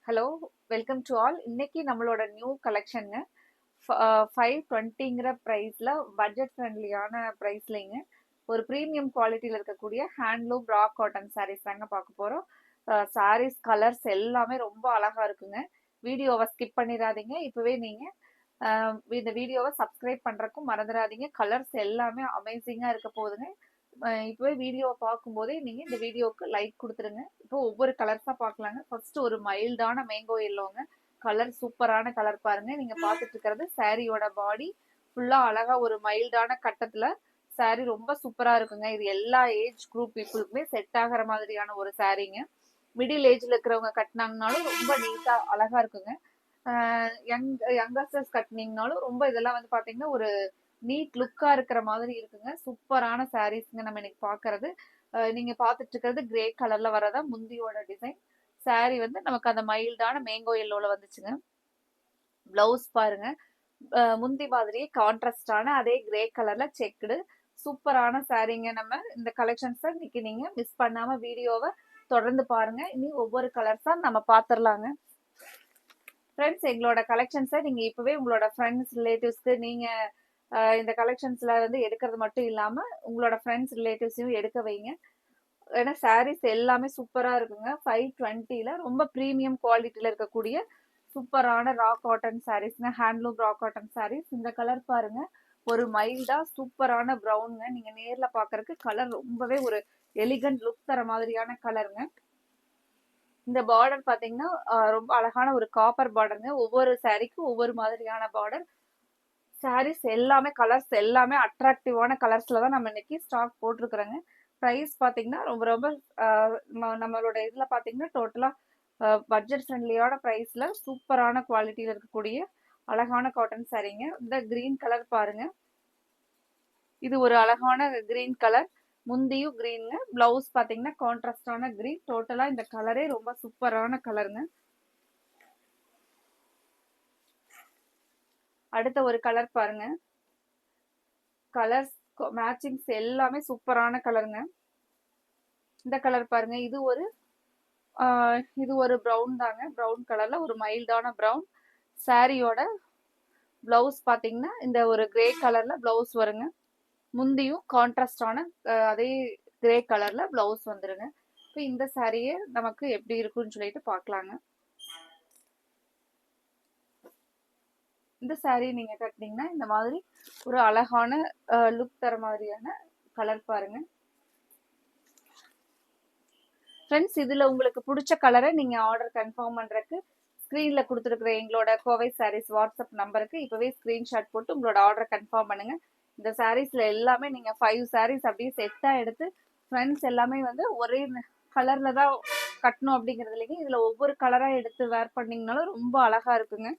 Hello, welcome to all. இன்னைக்கு நம்மளோட new கலெக்ஷனுங்க. 520ங்கிற ப்ரைஸ்ல budget ஃப்ரெண்ட்லியான ப்ரைஸ்லைங்க ஒரு ப்ரீமியம் குவாலிட்டியில் இருக்கக்கூடிய ஹேண்ட்லூம் ராக் காட்டன் சாரீஸ் தாங்க பார்க்க போகிறோம். சாரீஸ் கலர்ஸ் எல்லாமே ரொம்ப அழகா இருக்குங்க. வீடியோவை ஸ்கிப் பண்ணிடாதீங்க. இப்போவே நீங்கள் இந்த வீடியோவை சப்ஸ்கிரைப் பண்ணுறக்கும் மறந்துடாதீங்க. கலர்ஸ் எல்லாமே அமேசிங்காக இருக்க போகுதுங்க. இப்போவே வீடியோவை பார்க்கும்போதே நீங்கள் இந்த வீடியோவுக்கு லைக் கொடுத்துருங்க. இப்போ ஒவ்வொரு கலர்ஸாக பார்க்கலாங்க. ஃபர்ஸ்ட் ஒரு மைல்டான மேங்கோ எல்லோங்க. கலர் சூப்பரான கலர் பாருங்க. நீங்க பார்த்துட்டு இருக்கிறது சாரியோட பாடி ஃபுல்லா அழகா ஒரு மைல்டான கட்டத்துல சாரி ரொம்ப சூப்பரா இருக்குங்க. இது எல்லா ஏஜ் குரூப் பீப்புளுக்குமே செட் ஆகிற மாதிரியான ஒரு சாரீங்க. மிடில் ஏஜ்ல இருக்கிறவங்க கட்டினாங்கனாலும் ரொம்ப நீட்டா அழகா இருக்குங்க. யங்கஸ்டர்ஸ் கட்டினீங்கனாலும் ரொம்ப இதெல்லாம் வந்து பாத்தீங்கன்னா ஒரு நீட் லுக்கா இருக்கிற மாதிரி இருக்குங்க. சூப்பரான சாரீஸ்ங்க நம்ம இன்னைக்கு பாக்குறது. நீங்க பாத்துட்டு இருக்கிறது கிரே கலர்ல வரதா முந்தியோட டிசைன். சாரி வந்து நமக்கு அந்த மைல்டான மேங்கோ எல்லோல வந்துச்சுங்க. பிளவுஸ் பாருங்க, முந்தி மாதிரியே கான்ட்ராஸ்டான அதே கிரே கலர்ல செக்குடு சூப்பரான சாரீங்க. நம்ம இந்த கலெக்ஷன்ஸ் இன்னைக்கு நீங்க மிஸ் பண்ணாம வீடியோவை தொடர்ந்து பாருங்க. இனி ஒவ்வொரு கலர்ஸா நம்ம பாத்துரலாங்க. ஃப்ரெண்ட்ஸ், எங்களோட கலெக்ஷன்ஸை நீங்க இப்பவே உங்களோட ஃப்ரெண்ட்ஸ் ரிலேட்டிவ்ஸ்க்கு நீங்க இந்த கலெக்ஷன்ஸ்ல வந்து எடுக்கிறது மட்டும் இல்லாம உங்களோட ஃப்ரெண்ட்ஸ் ரிலேட்டிவ்ஸையும் எடுக்க வைங்க. ஏன்னா சாரீஸ் எல்லாமே சூப்பரா இருக்குங்க. 520ல ரொம்ப ப்ரீமியம் குவாலிட்டியில இருக்கக்கூடிய சூப்பரான ரா காட்டன் சாரீஸ்ங்க. Handloom raw cotton saris. இந்த கலர் பாருங்க, ஒரு மைல்டா சூப்பரான ப்ரௌனுங்க. நீங்க நேர்ல பாக்குறதுக்கு கலர் ரொம்பவே ஒரு எலிகன்ட் லுக் தர மாதிரியான கலருங்க. இந்த பார்டர் பாத்தீங்கன்னா ரொம்ப அழகான ஒரு காப்பர் பார்டருங்க. ஒவ்வொரு சாரீக்கும் ஒவ்வொரு மாதிரியான பார்டர். சாரீஸ் எல்லாமே கலர்ஸ் எல்லாமே அட்ராக்டிவான கலர்ஸ்ல தான் நம்ம இன்னைக்கு ஸ்டாக் போட்டிருக்கிறோங்க. ப்ரைஸ் பாத்தீங்கன்னா ரொம்ப ரொம்ப நம்மளோட இதுல பாத்தீங்கன்னா டோட்டலா பட்ஜெட் ஃப்ரெண்ட்லியான ப்ரைஸ்ல சூப்பரான குவாலிட்டியில இருக்கக்கூடிய அழகான காட்டன் சாரீங்க. இந்த கிரீன் கலர் பாருங்க, இது ஒரு அழகான கிரீன் கலர். முந்தியும் கிரீனுங்க. பிளவுஸ் பாத்தீங்கன்னா கான்ட்ராஸ்டான கிரீன். டோட்டலா இந்த கலரே ரொம்ப சூப்பரான கலருங்க. அடுத்த ஒரு கலர் பாருங்க, கலர்ஸ் மேட்சிங்ஸ் எல்லாமே சூப்பரான கலருங்க. இந்த கலர் பாருங்க, இது ஒரு ப்ரௌன் தாங்க. ப்ரௌன் கலர்ல ஒரு மைல்டான ப்ரௌன். சாரியோட பிளவுஸ் பாத்தீங்கன்னா இந்த ஒரு கிரே கலர்ல பிளவுஸ் வருங்க. முந்தியும் கான்ட்ராஸ்டான அதே கிரே கலர்ல பிளவுஸ் வந்துருங்க. இப்போ இந்த சாரியே நமக்கு எப்படி இருக்குன்னு சொல்லிட்டு பார்க்கலாங்க. இந்த சாரி நீங்க கட்டினீங்கன்னா இந்த மாதிரி ஒரு அழகான லுக் தர மாதிரியான கலர் பாருங்க. ஃப்ரெண்ட்ஸ், இதுல உங்களுக்கு பிடிச்ச கலரை நீங்க ஆர்டர் கன்ஃபார்ம் பண்றதுக்கு ஸ்கிரீன்ல கொடுத்துருக்குற எங்களோட கோவை சாரீஸ் வாட்ஸ்அப் நம்பருக்கு இப்பவே ஸ்கிரீன்ஷாட் போட்டு உங்களோட ஆர்டர் கன்ஃபார்ம் பண்ணுங்க. இந்த சாரீஸ்ல எல்லாமே நீங்க 5 சாரீஸ் அப்படியே செட்டா எடுத்து ஃப்ரெண்ட்ஸ் எல்லாமே வந்து ஒரே கலர்ல தான் கட்டணும் அப்படிங்கிறது இல்லைங்க. இதுல ஒவ்வொரு கலரா எடுத்து வேர் பண்ணீங்கனாலும் ரொம்ப அழகா இருக்குங்க.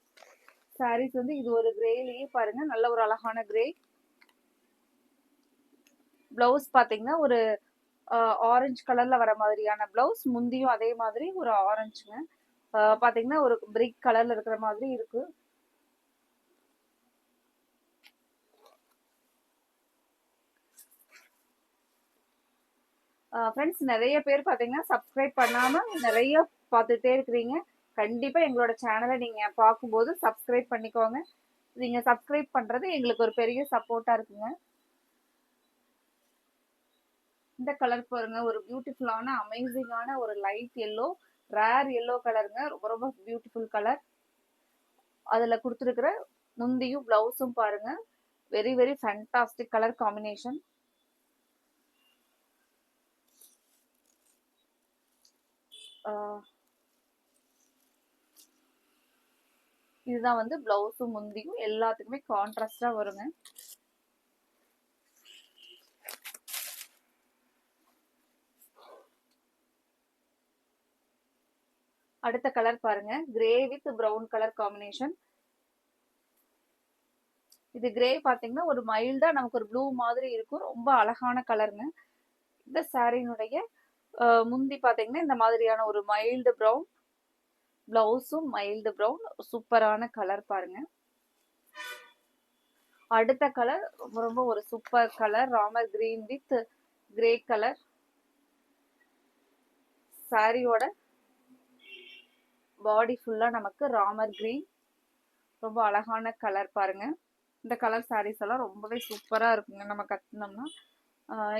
சாரீஸ் வந்து இது ஒரு கிரேலயே பாருங்க, நல்ல ஒரு அழகான கிரே. பிளவுஸ் பாத்தீங்கன்னா ஒரு ஆரஞ்சு கலர்ல வர மாதிரியான பிளவுஸ். முந்தியும் அதே மாதிரி ஒரு ஆரஞ்சுங்க. பாத்தீங்கன்னா ஒரு பிரிக் கலர்ல இருக்கிற மாதிரி இருக்கு. ஃப்ரெண்ட்ஸ், நிறைய பேர் பாத்தீங்கன்னா சப்ஸ்கிரைப் பண்ணாம நிறைய பார்த்துட்டே இருக்கிறீங்க. கண்டிப்பா எங்களோட சேனலை நீங்க பார்க்கும்போது சப்ஸ்கிரைப் பண்ணிக்கோங்க. நீங்க சப்ஸ்கிரைப் பண்றது எங்களுக்கு ஒரு பெரிய சப்போர்ட்டா இருக்குங்க. இந்த கலர் பாருங்க, ஒரு பியூட்டிஃபுல்லான அமேசிங்கான ஒரு லைட் எல்லோ, ரேர் எல்லோ கலருங்க. ரொம்ப ரொம்ப பியூட்டிஃபுல் கலர். அதுல கொடுத்துருக்கிற முந்தியும் பிளவுஸும் பாருங்க, very very fantastic colour combination. இதுதான் வந்து பிளவுஸும் முந்தியும் எல்லாத்துக்குமே கான்ட்ராஸ்டா வருங்க. அடுத்த கலர் பாருங்க, grey with brown colour combination. இது கிரே பாத்தீங்கன்னா ஒரு மைல்டா நமக்கு ஒரு ப்ளூ மாதிரி இருக்கும். ரொம்ப அழகான கலருங்க. இந்த சாரியினுடைய முந்தி பாத்தீங்கன்னா இந்த மாதிரியான ஒரு மைல்டு ப்ரௌன், பிளவுஸும் மைல்டு ப்ரௌன். சூப்பரான கலர் பாருங்க. அடுத்த கலர் ரொம்ப ரொம்ப ஒரு super colour, Ramar green with grey colour. சாரியோட பாடி ஃபுல்லா நமக்கு ராமர் கிரீன், ரொம்ப அழகான கலர் பாருங்க. இந்த கலர் சாரீஸ் எல்லாம் ரொம்பவே சூப்பரா இருக்குங்க நம்ம கட்டினோம்னா.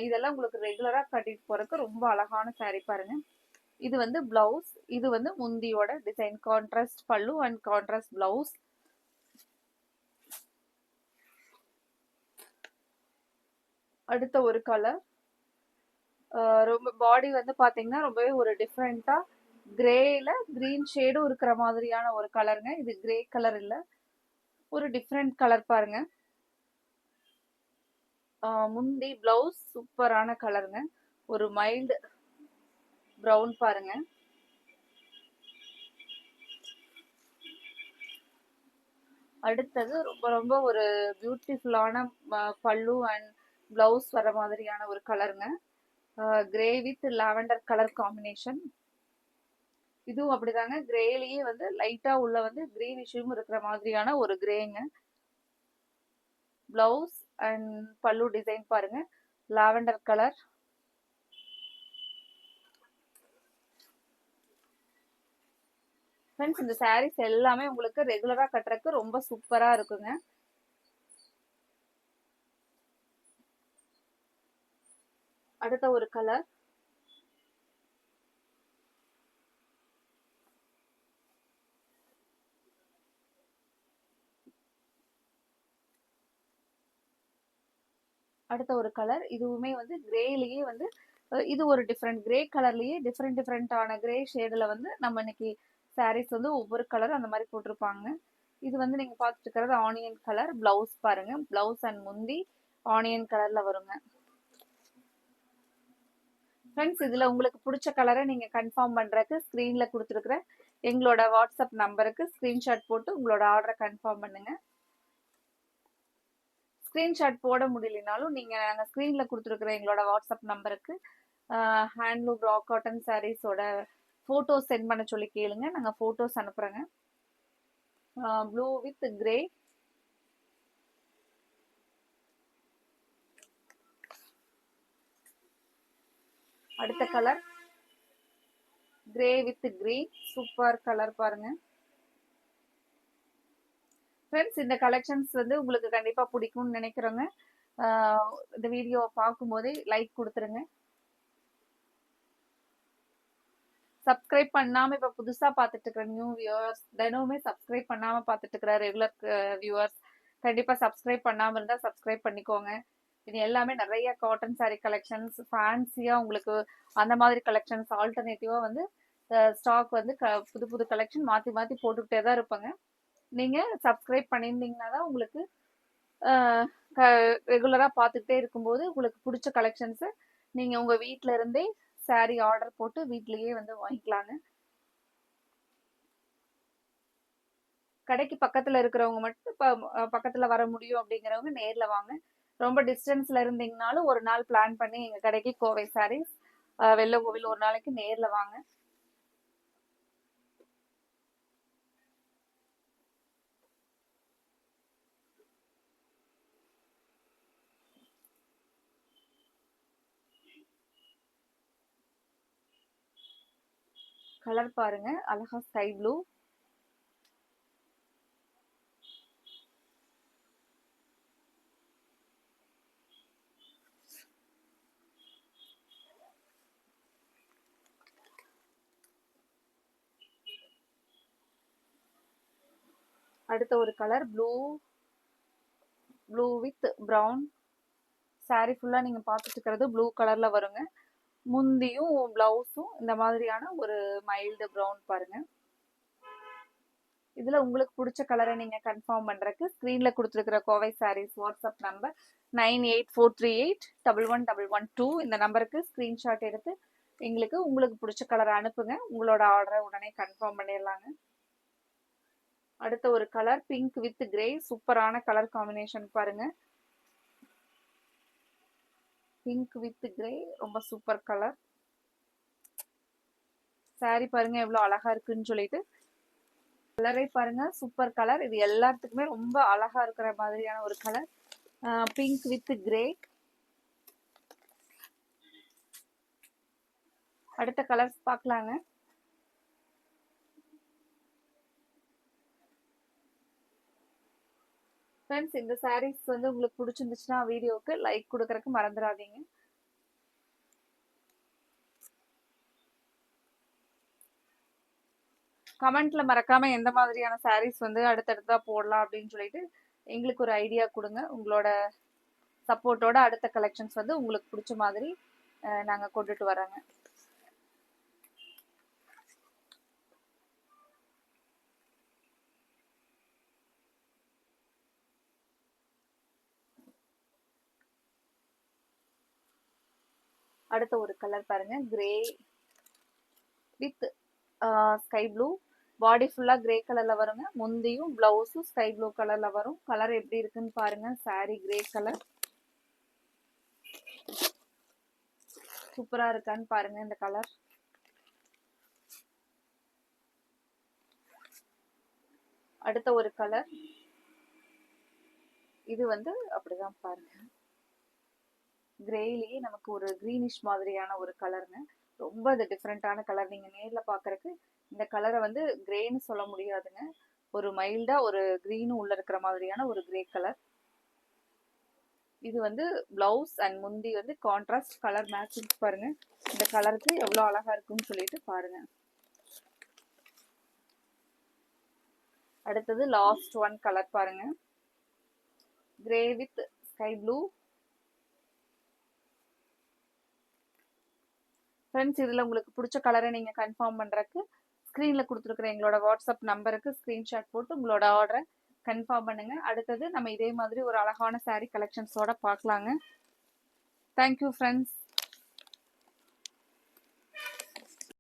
இதெல்லாம் உங்களுக்கு ரெகுலரா கட்டிட்டு போறதுக்கு ரொம்ப அழகான சாரீ பாருங்க. இது வந்து பிளவுஸ், இது வந்து முந்தியோட டிசைன். கான்ட்ராஸ்ட் பல்லு அண்ட் கான்ட்ராஸ்ட் பிளவுஸ். அடுத்த ஒரு கலர், ரொம்ப பாடி வந்து பாத்தீங்கன்னா ரொம்பவே ஒரு டிஃப்ரெண்டா கிரேல கிரீன் ஷேடும் இருக்கிற மாதிரியான ஒரு கலருங்க. இது கிரே கலர் இல்ல, ஒரு டிஃப்ரெண்ட் கலர் பாருங்க. முந்தி பிளவுஸ் சூப்பரான கலருங்க, ஒரு மைல்டு ப்ரௌன் பாருங்க. அடுத்தது ரொம்ப ரொம்ப ஒரு பியூட்டிஃபுல்லான பல்லு அண்ட் பிளவுஸ் வர மாதிரியான ஒரு கலருங்க. Grey with lavender colour combination. இதுவும் அப்படிதாங்க, கிரேலயே வந்து லைட்டா உள்ள வந்து கிரீனிஷும் இருக்கிற மாதிரியான ஒரு கிரேங்க. பிளவுஸ் அண்ட் பல்லு டிசைன் பாருங்க, லாவெண்டர் கலர். ஃப்ரெண்ட்ஸ், இந்த சாரீஸ் எல்லாமே உங்களுக்கு ரெகுலரா கட்டுறதுக்கு ரொம்ப சூப்பரா இருக்குங்க. அடுத்த ஒரு கலர், அடுத்த ஒரு கலர், இதுவுமே வந்து கிரேலயே வந்து இது ஒரு டிஃப்ரெண்ட் கிரே கலர்லயே டிஃப்ரெண்டான கிரே ஷேடுல வந்து நம்ம இன்னைக்கு சாரீஸ் வந்து ஒவ்வொரு கலர் அந்த மாதிரி போட்டிருப்பாங்க. இது வந்து நீங்க பார்த்துட்டு இருக்கிறது ஆனியன் கலர். பிளவுஸ் பாருங்க, பிளவுஸ் அண்ட் முந்தி ஆனியன் கலர்ல வருங்க. ஃப்ரெண்ட்ஸ், இதுல உங்களுக்கு பிடிச்ச கலரை நீங்க கன்ஃபார்ம் பண்றதுக்கு ஸ்கிரீன்ல கொடுத்துருக்குற எங்களோட வாட்ஸ்அப் நம்பருக்கு ஸ்கிரீன்ஷாட் போட்டு உங்களோட ஆர்டரை கன்ஃபார்ம் பண்ணுங்க. ஸ்கிரீன்ஷாட் போட முடியலனாலும் நீங்க நாங்க ஸ்கிரீன்ல கொடுத்துருக்குற எங்களோட வாட்ஸ்அப் நம்பருக்கு ஹேண்ட்லூம் ராக் காட்டன் சாரீஸோட போட்டோஸ் சென்ட் பண்ண சொல்லி கேளுங்க, நாங்க போட்டோஸ் அனுப்புறோங்க. ப்ளூ வித் கிரே, அடுத்த colour grey with green, super colour பாருங்க. ஃப்ரெண்ட்ஸ், இந்த கலெக்ஷன்ஸ் வந்து உங்களுக்கு கண்டிப்பா பிடிக்கும்னு நினைக்கிறோங்க. இந்த வீடியோவை பார்க்கும் போதே லைக் கொடுத்துருங்க. சப்ஸ்கிரைப் பண்ணாம இப்ப புதுசா பார்த்துட்டு இருக்கிற நியூ வியூவர்ஸ், தினமுமே சப்ஸ்கிரைப் பண்ணாம பார்த்துட்டு இருக்கிற ரெகுலர் வியூவர்ஸ், கண்டிப்பா சப்ஸ்கிரைப் பண்ணாம இருந்தா சப்ஸ்கிரைப் பண்ணிக்கோங்க. இது எல்லாமே நிறைய காட்டன் சாரி கலெக்ஷன்ஸ், ஃபேன்சியா உங்களுக்கு அந்த மாதிரி கலெக்ஷன்ஸ், ஆல்டர்னேட்டிவா வந்து ஸ்டாக் வந்து புது புது கலெக்ஷன் மாத்தி மாத்தி போட்டுக்கிட்டே தான் இருப்பாங்க. நீங்க சப்ஸ்கிரைப் பண்ணியிருந்தீங்கன்னா தான் உங்களுக்கு ரெகுலரா பார்த்துக்கிட்டே இருக்கும்போது உங்களுக்கு பிடிச்ச கலெக்ஷன்ஸ் நீங்க உங்க வீட்ல இருந்தே சாரி ஆர்டர் போட்டு வீட்லயே வந்து வாங்கிக்கலாங்க. கடைக்கு பக்கத்துல இருக்கிறவங்க மட்டும் பக்கத்துல வர முடியும் அப்படிங்கிறவங்க நேர்ல வாங்க. ரொம்ப டிஸ்டன்ஸ்ல இருந்தீங்கனாலும் ஒரு நாள் பிளான் பண்ணி எங்க கடைக்கு கோவை சாரீஸ் வெள்ளக்கோவில் ஒரு நாளைக்கு நேர்ல வாங்க. கலர் பாருங்க, அழகா ஸ்கை ப்ளூ. அடுத்த ஒரு colour blue with brown. Sorry ஃபுல்லா நீங்க பார்த்துட்டு இருக்கிறது ப்ளூ கலர்ல வருங்க. முந்தியும் பிளவுஸும் இந்த மாதிரியான ஒரு மைல்டு பிரவுன் பாருங்க. இதுல உங்களுக்கு பிடிச்ச கலரை நீங்க கன்ஃபார்ம் பண்றதுக்கு ஸ்கிரீன்ல கொடுத்துருக்கிற கோவை சாரீஸ் வாட்ஸ்அப் நம்பர் 9843811112 இந்த நம்பருக்கு ஸ்கிரீன்ஷாட் எடுத்து எங்களுக்கு உங்களுக்கு பிடிச்ச கலரை அனுப்புங்க. உங்களோட ஆர்டரை உடனே கன்ஃபார்ம் பண்ணிடலாங்க. அடுத்த ஒரு கலர் பிங்க் வித் கிரே, சூப்பரான கலர் காம்பினேஷன் பாருங்க. பிங்க் வித் கிரே ரொம்ப சூப்பர் கலர். சாரி பாருங்க எவ்வளவு அழகா இருக்குன்னு சொல்லிட்டு. கலரை பாருங்க, சூப்பர் கலர். இது எல்லாத்துக்குமே ரொம்ப அழகா இருக்கிற மாதிரியான ஒரு கலர். Pink with grey. அடுத்த கலர்ஸ் பார்க்கலாங்க. ஃப்ரெண்ட்ஸ், இந்த சாரீஸ் வந்து உங்களுக்கு பிடிச்சிருந்துச்சுன்னா வீடியோவுக்கு லைக் கொடுக்கறதுக்கு மறந்துடாதீங்க. கமெண்ட்ல மறக்காம எந்த மாதிரியான சாரீஸ் வந்து அடுத்தடுத்தா போடலாம் அப்படின்னு சொல்லிட்டு எங்களுக்கு ஒரு ஐடியா கொடுங்க. உங்களோட சப்போர்ட்டோட அடுத்த கலெக்ஷன்ஸ் வந்து உங்களுக்கு பிடிச்ச மாதிரி நாங்க கொண்டுட்டு வரோங்க. அடுத்த ஒரு கலர் பாருங்க, கிரே வித் ஸ்கை ப்ளூ. பாடி ஃபுல்லா கிரே கலர்ல வருங்க. முந்தியும் பிளவுஸும் ஸ்கை ப்ளூ கலர்ல வரும். கலர் எப்படி இருக்குன்னு பாருங்க. சாரி கிரே கலர் சூப்பரா இருக்கான்னு பாருங்க. இந்த கலர் அடுத்த ஒரு கலர், இது வந்து அப்படிதான் பாருங்க. கிரேலயே நமக்கு ஒரு கிரீனிஷ் மாதிரியான ஒரு கலருங்க. ரொம்ப அது டிஃப்ரெண்டான கலர். நீங்க நேர்ல பாக்குறதுக்கு இந்த கலரை வந்து கிரேன்னு சொல்ல முடியாதுங்க. ஒரு மைல்டா ஒரு கிரீனும் உள்ள இருக்கிற மாதிரியான ஒரு கிரே கலர். இது வந்து பிளவுஸ் அண்ட் முந்தி வந்து கான்ட்ராஸ்ட் கலர் மேட்சிங் பாருங்க. இந்த கலருக்கு எவ்வளவு அழகா இருக்குன்னு சொல்லிட்டு பாருங்க. அடுத்தது லாஸ்ட் ஒன் கலர் பாருங்க, grey with sky blue. Friends, இதுல உங்களுக்கு பிடிச்ச கலரை நீங்க கன்ஃபார்ம் பண்றதுக்கு ஸ்க்ரீன்ல கொடுத்துருக்குற எங்களோட வாட்ஸ்அப் நம்பருக்கு ஸ்கிரீன்ஷாட் போட்டு உங்களோட ஆர்டரை கன்ஃபார்ம் பண்ணுங்க. அடுத்தது நம்ம இதே மாதிரி ஒரு அழகான சாரீ கலெக்ஷன்ஸோட பார்க்கலாங்க. Thank you friends.